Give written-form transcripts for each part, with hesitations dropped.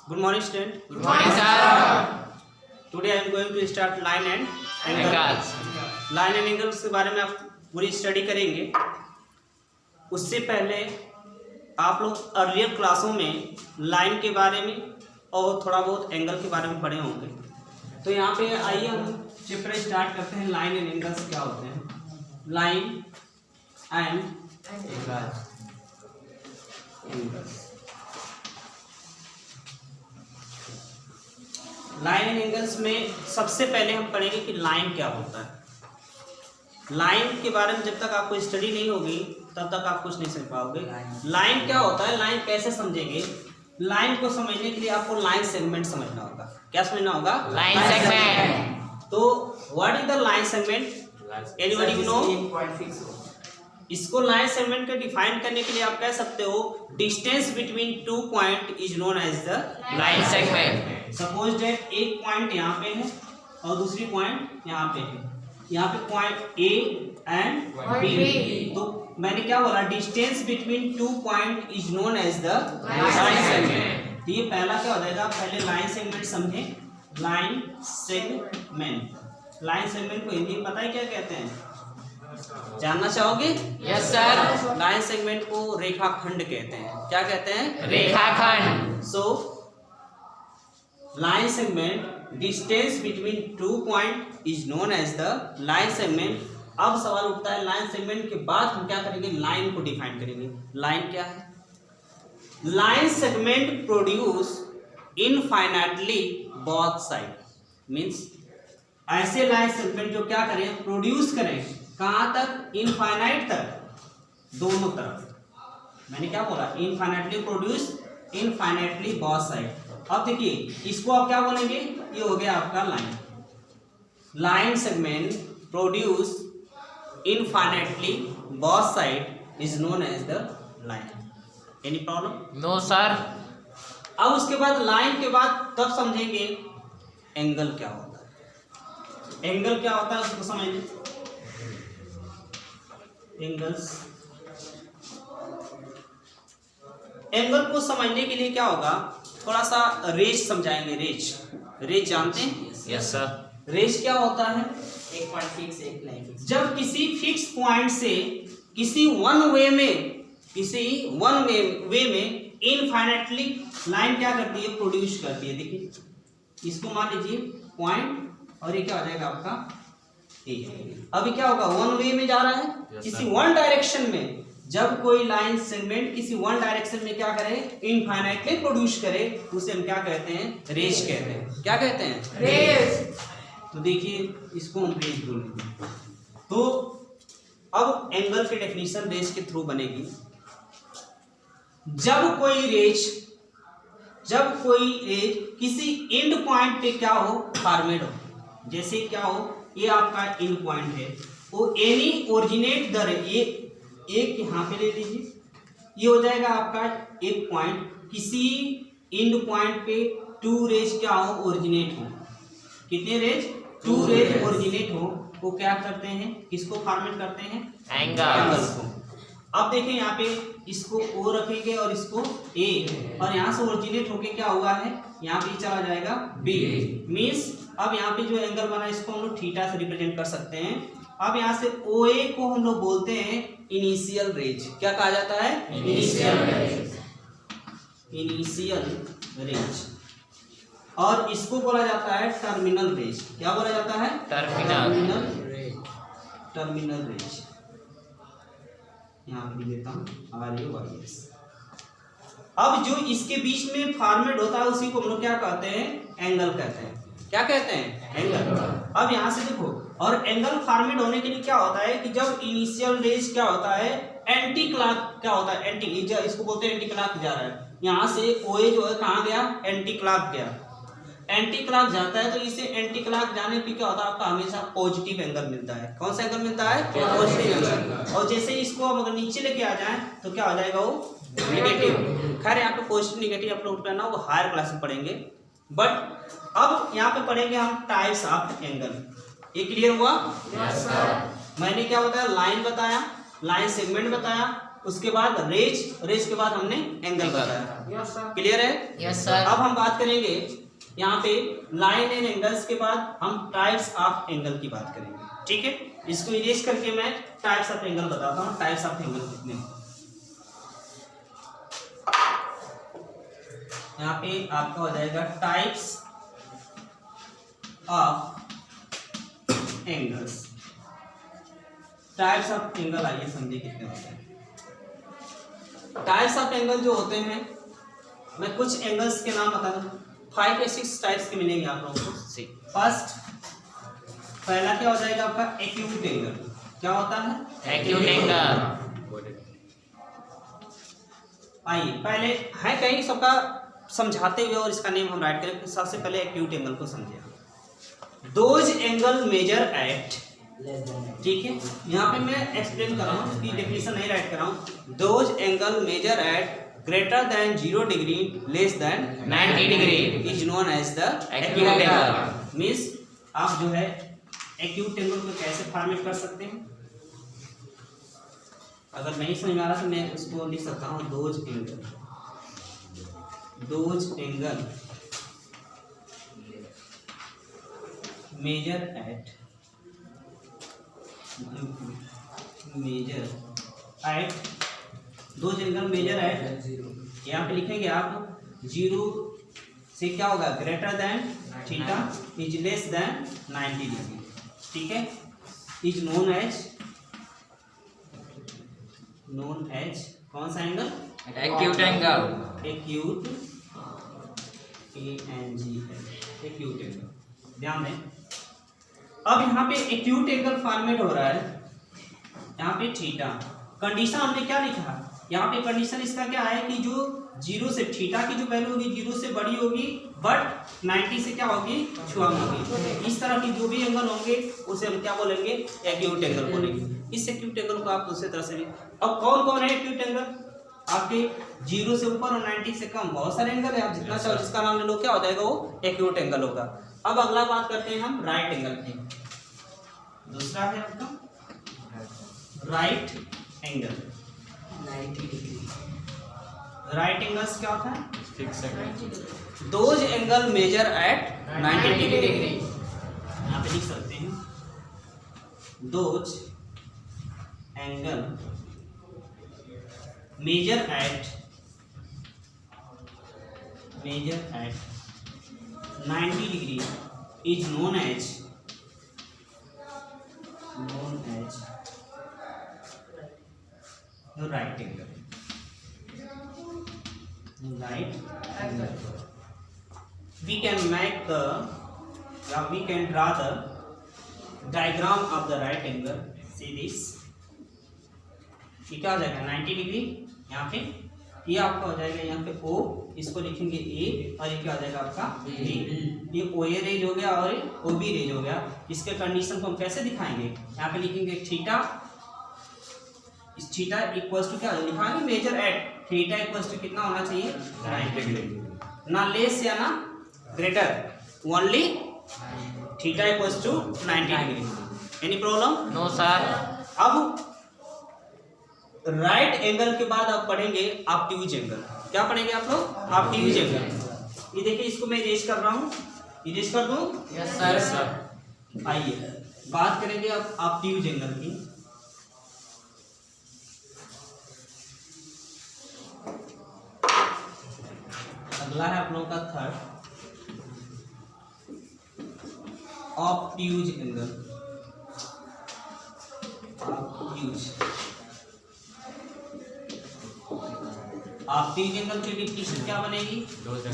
Good morning, student. Good morning, sir. Today I am going to start line and Angles. Line and angles के बारे में आप पूरी study करेंगे। उससे पहले आप लोग अर्लियर क्लासों में लाइन के बारे में और थोड़ा बहुत एंगल के बारे में पढ़े होंगे। तो यहाँ पे आइए हम चैप्टर स्टार्ट करते हैं। लाइन एंड एंगल्स क्या होते हैं? Line and angles. Line and angles में सबसे पहले हम पढ़ेंगे कि लाइन क्या होता है। लाइन के बारे में जब तक आपको स्टडी नहीं होगी तब तक आप कुछ नहीं समझ पाओगे। लाइन क्या होता है, लाइन कैसे समझेंगे? लाइन को समझने के लिए आपको लाइन सेगमेंट समझना होगा। क्या समझना होगा? Line segment. तो what is the line segment? Anybody know? इसको लाइन सेगमेंट को डिफाइन करने के लिए आप कह सकते हो distance between two point is known as the line segment. Suppose that एक पॉइंट यहाँ पे है और दूसरी पॉइंट यहाँ पे है। यहाँ पे पॉइंट ए एंड बी। तो मैंने क्या बोला? Distance between two point is known as the line segment. तो ये पहला क्या हो जाएगा? पहले लाइन सेगमेंट समझे। Line segment. लाइन सेगमेंट को हिंदी में पता है क्या कहते हैं? जानना चाहोगे? Yes sir. लाइन सेगमेंट को रेखाखंड कहते हैं। क्या कहते हैं? रेखाखंड। So line segment distance between two point is known as the line segment. अब सवाल उठता है लाइन सेगमेंट के बाद हम क्या करेंगे? लाइन को डिफाइन करेंगे। लाइन क्या है? Line segment produce infinitely both side. Means ऐसे लाइन सेगमेंट जो क्या करें? प्रोड्यूस करें। कहाँ तक? इनफाइनाइट तक, दोनों तरफ। मैंने क्या बोला? Infinitely produce infinitely both side. अब देखिए इसको आप क्या बोलेंगे? ये हो गया आपका line. Line segment produce infinitely both side is known as the line. Any problem? No sir. अब उसके बाद लाइन के बाद तब समझेंगे एंगल क्या होता है। एंगल क्या होता है उसको समझिए। एंगल्स, एंगल को समझने के लिए क्या होगा? थोड़ा सा रेज समझाएंगे। रेज जानते हैं? Yes sir. रेज क्या होता है? एक पॉइंट फिक्स, एक लाइन फिक्स। जब किसी फिक्स पॉइंट से किसी वन वे में इनफाइनाइटली लाइन क्या करती है? प्रोड्यूस करती है। देखिए इसको मान लीजिए पॉइंट और ये क्या हो जाएगा आपका ए। अभी क्या होगा? वन वे में जा रहा है, किसी वन डायरेक्शन में। जब कोई लाइन सेगमेंट किसी वन डायरेक्शन में क्या करे? इनफाइनाइटली प्रोड्यूस करे, उसे हम क्या कहते हैं? रेज कहते हैं। क्या कहते हैं? रेज। तो देखिए इसको हम रेज बोलेंगे। तो अब एंगल की डेफिनेशन रेज के थ्रू बनेगी। जब कोई रेज किसी एंड पॉइंट पे क्या हो? फॉर्मेट हो। जैसे क्या हो? ये आपका एंड पॉइंट है। वो एनी ओरिजिनेट द रे, एक यहाँ पे ले लीजिए, ये हो जाएगा आपका एक पॉइंट। किसी एंड पॉइंट पे टू रेज क्या हो? ओरिजिनेट हो। कितने रेज? टू रेज ओरिजिनेट हो। वो क्या करते हैं? किसको फॉर्मेट करते हैं? एंगल्स को। अब देखें यहाँ पे इसको ओ रखेंगे और इसको ए, और यहाँ से ओरिजिनेट होके क्या हुआ है? यहाँ पे चला जाएगा बी। मीन्स अब यहाँ पे जो एंगल बना इसको हम लोग थीटा से रिप्रेजेंट कर सकते हैं। अब यहाँ से ओ ए को हम लोग बोलते हैं इनिशियल रेज। क्या कहा जाता है? Initial rays. और इसको बोला जाता है टर्मिनल रेज। क्या बोला जाता है? Terminal rays. यहाँ पे देता हूँ RUIS। अब जो इसके बीच में फॉर्मेट होता है उसी को हम लोग क्या कहते हैं? एंगल कहते हैं। क्या कहते हैं? एंगल। अब यहाँ से देखो, और एंगल फॉर्मेट होने के लिए क्या होता है कि जब इनिशियल रेज क्या होता है? एंटी क्लॉक क्या होता है? इसको बोलते हैं एंटी क्लॉक जा रहा है। यहाँ से OA जो है कहाँ गया? एंटी क्लॉक गया। एंटी क्लॉक जाता है तो इसे एंटी क्लॉक जाने पे क्या होता है? आपका हमेशा पॉजिटिव एंगल मिलता है। कौन सा एंगल मिलता है? Positive angle. और जैसे इसको हम अगर नीचे लेके आ जाए तो क्या हो जाएगा? वो नेगेटिव। खैर यहाँ पे पॉजिटिव नेगेटिव आप लोग करना वो हायर क्लास में पढ़ेंगे। बट अब यहाँ पे पढ़ेंगे हम टाइप्स ऑफ एंगल। ये क्लियर हुआ? Yes sir. मैंने क्या बताया? लाइन बताया, लाइन सेगमेंट बताया, उसके बाद रेज के बाद हमने एंगल बताया। Yes, sir. क्लियर है? Yes sir. अब हम बात करेंगे यहाँ पे लाइन एंड एंगल्स के बाद हम टाइप्स ऑफ एंगल की बात करेंगे, ठीक है? इसको इरेज करके मैं टाइप्स ऑफ एंगल बताता हूँ। टाइप्स ऑफ एंगल कितने हैं? यहाँ पे आपका हो जाएगा types of angles. Types of angle आइए समझिए कितने होते हैं। टाइप्स ऑफ एंगल जो होते हैं, मैं कुछ एंगल्स के नाम बता दूं। 5 या 6 टाइप्स के मिलेंगे आप लोगों को। फर्स्ट, पहला क्या हो जाएगा आपका एक्यूट एंगल। क्या होता है? Acute angle. आइए पहले है कहीं सबका समझाते हुए और इसका नेम हम राइट करें। सबसे पहले एक्यूट एंगल को समझिए। Those angle measure at, Less than that. ठीक है, यहाँ पे मैं एक्सप्लेन कर रहा हूँ, इसकी डेफिनेशन नहीं राइट कर रहा हूँ। Those angle measure at greater than 0 degree less than 90 degree is known as the acute angle. Means आप जो है एक्यूट एंगल को कैसे फॉर्मेट कर सकते हैं? अगर नहीं समझ में आ रहा तो मैं उसको लिख सकता हूँ those angle measure at those angle measure at, यहाँ पे लिखेंगे आप 0 से क्या होगा greater than theta is less than 90 degree, ठीक है? इज नोन एज कौन सा एंगल? Acute angle. Acute acute angle. ध्यान दें। अब यहाँ पे एक्यूट एंगल फॉर्मेट हो रहा है, यहाँ पे थीटा। कंडीशन हमने क्या लिखा? यहाँ पे कंडीशन इसका क्या है कि जो 0 से थीटा की जो वैल्यू होगी 0 से बड़ी होगी, बट 90 से क्या होगी कम होगी। इस तरह की जो भी एंगल होंगे उसे हम क्या बोलेंगे? एक्यूट एंगल बोलेंगे। इस एक्यूट एंगल को आप दूसरी तरह से भी। अब कौन कौन है एक्यूट एंगल? आपके 0 से ऊपर और 90 से कम बहुत सारे एंगल है। आप जितना चाहो जिसका नाम ले लो, क्या हो जाएगा? वो एक्यूट एंगल होगा। अब अगला बात करते हैं हम राइट एंगल की। दूसरा है आपका right angle. 90 degree. Right angles क्या होता है? Fix those angle measure at 90 degree. यहाँ पे लिख सकते हैं those angle measure at 90 degree is known as right angle. We can draw the diagram of the right angle. See this. ये क्या हो जाएगा? 90 डिग्री। यहाँ पे ये आपका हो जाएगा यहाँ पे O, इसको लिखेंगे A, और ये क्या हो जाएगा आपका B। ये OA रेज हो गया और OB रेज हो गया। इसके कंडीशन को हम कैसे दिखाएंगे? यहाँ पे लिखेंगे थीटा। इस थीटा इक्वल्स टू क्या लिखाएंगे? Measure at theta equals to कितना होना चाहिए? 90 डिग्री। ना लेस या ना greater, only theta equals to 90 degree. Any problem? No sir. अब राइट एंगल के बाद आप पढ़ेंगे ऑब्ट्यूज एंगल। क्या पढ़ेंगे आप लोग? Obtuse angle. ये देखिए, इसको मैं इरेज कर रहा हूँ। इरेज कर दूं? Yes sir. आइए बात करेंगे अब ऑब्ट्यूज एंगल की। अगला है आप लोगों का third obtuse angle. Obtuse angle की डिफिनेशन क्या बनेगी?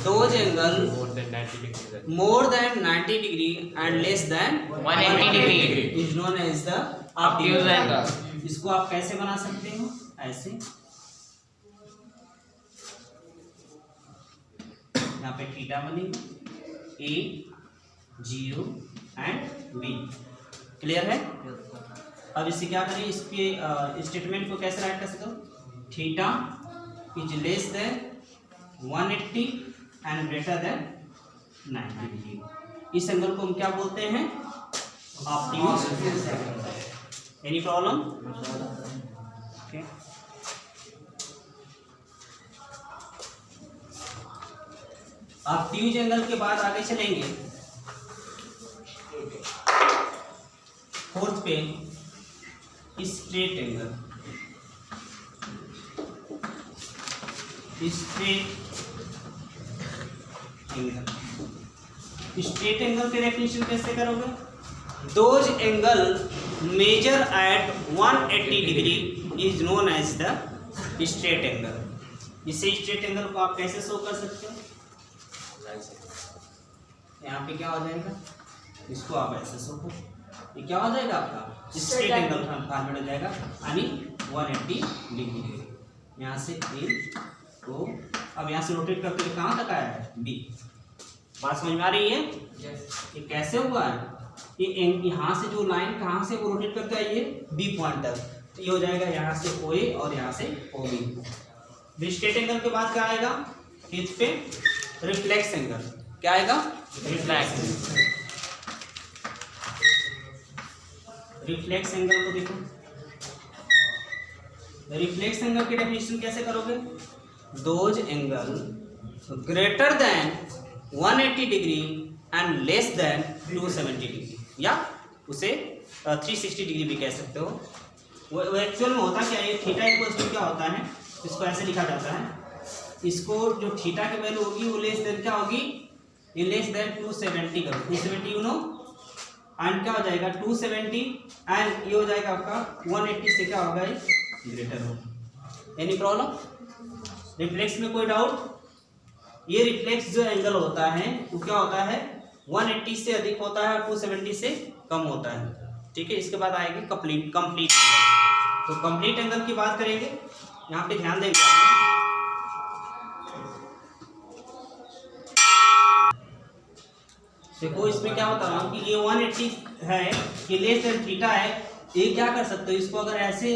Those angle more than 90 degree and less than 180 degree is known as the obtuse angle. इसको आप कैसे बना सकते हो? ऐसे, यहाँ पे थीटा बनेगी A 0 एंड B। क्लियर है? अब इससे क्या करें? इसके स्टेटमेंट को कैसे राइट कर सकते हो? Theta is less than 180 and greater than 90 degree. इस एंगल को हम क्या बोलते हैं? Obtuse angle. Any problem? Okay. Obtuse angle के बाद आगे चलेंगे फोर्थ पे स्ट्रेट एंगल। स्ट्रेट एंगल के डेफिनेशन कैसे करोगे? Those angle measure at 180 degree is known as the straight angle. इसे स्ट्रेट एंगल को आप कैसे शो कर सकते हो? यहाँ पे क्या हो जाएगा, इसको आप ऐसे शो करो, ये क्या हो जाएगा आपका स्ट्रेट एंगल फॉर्मेट हो जाएगा यानी 180 डिग्री। यहाँ से ए को अब यहाँ से रोटेट करके कहाँ तक आया है? बी। बात समझ में आ रही है? ये कैसे हुआ है? ये यहाँ से जो लाइन कहाँ से वो रोटेट करके आई है? बी पॉइंट तक। तो ये हो जाएगा यहाँ से ओ ए और यहाँ से ओ बी। स्ट्रेट एंगल के बाद क्या आएगा? फिफ्थ पे रिफ्लेक्स एंगल। क्या आएगा? रिफ्लेक्स। रिफ्लेक्स एंगल को देखो, रिफ्लेक्स एंगल की डेफिनेशन कैसे करोगे? Those angle greater than 180 degree and less then 270 degree, या उसे 360 डिग्री भी कह सकते हो। वो एक्चुअल में होता क्या है? थीटा इक्वल्स टू क्या होता है? इसको ऐसे लिखा जाता है, इसको जो थीटा की वैल्यू होगी वो लेस देन क्या होगी? ये लेस देन 270 करो, 270 यू नो, एंड क्या हो जाएगा 270 एंड ये हो जाएगा आपका 180 से क्या होगा? ये ग्रेटर होगा। Any problem? रिफ्लेक्स में कोई डाउट? ये रिफ्लेक्स जो एंगल होता है वो क्या होता है? 180 से अधिक होता है और 270 से कम होता है। ठीक है, इसके बाद आएगी कंप्लीट एंगल। तो कंप्लीट एंगल की बात करेंगे, यहाँ पे ध्यान देंगे। देखो इसमें क्या बता रहा हूँ कि ये 180 है, ये लेस देन थीटा है। ये क्या कर सकते हो? इसको अगर ऐसे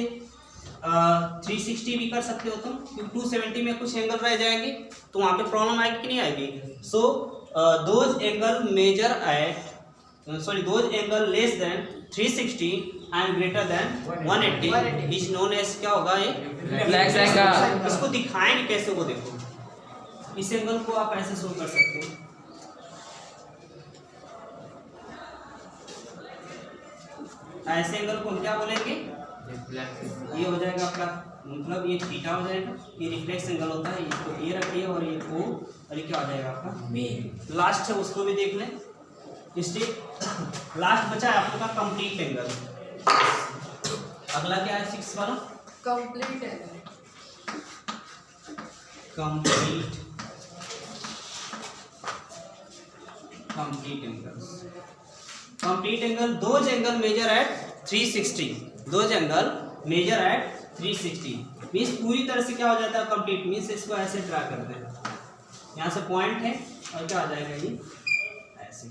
360 भी कर सकते हो तुम, क्योंकि 270 में कुछ एंगल रह जाएंगे तो वहाँ पे प्रॉब्लम आएगी कि नहीं आएगी? So those angle measure at those angle less than 360 and greater than 180 is known as क्या होगा? ये रिफ्लेक्स एंगल। इसको दिखाएंगे कैसे, वो देखो इस एंगल को आप ऐसे शो कर सकते हो। ऐसे एंगल को हम क्या बोलेंगे? ये हो जाएगा आपका, मतलब ये थीटा हो जाएगा, ये रिफ्लेक्स एंगल होता है। इसको ये रखिए और ये ओ, और ये क्या हो जाएगा आपका बी। लास्ट है उसको भी देख लें। इसलिए लास्ट बचा है आपका कंप्लीट एंगल। अगला क्या है 6 वाला? Complete angle. Complete angle. Complete angle those angle measure at 360। Those angle measure at 360 means पूरी तरह से क्या हो जाता है? कंप्लीट मीन्स इसको ऐसे ड्रा कर दें, यहाँ से पॉइंट है और क्या आ जाएगा? ये ऐसे,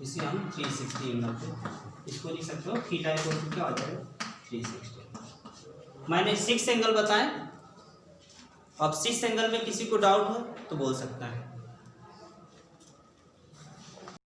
इसे हम 360 एंगल पे इसको लिख सकते हो। थीटा इक्वल टू क्या हो जाएगा? 360। मैंने 6 एंगल बताएं। अब 6 एंगल में किसी को डाउट हो तो बोल सकता है।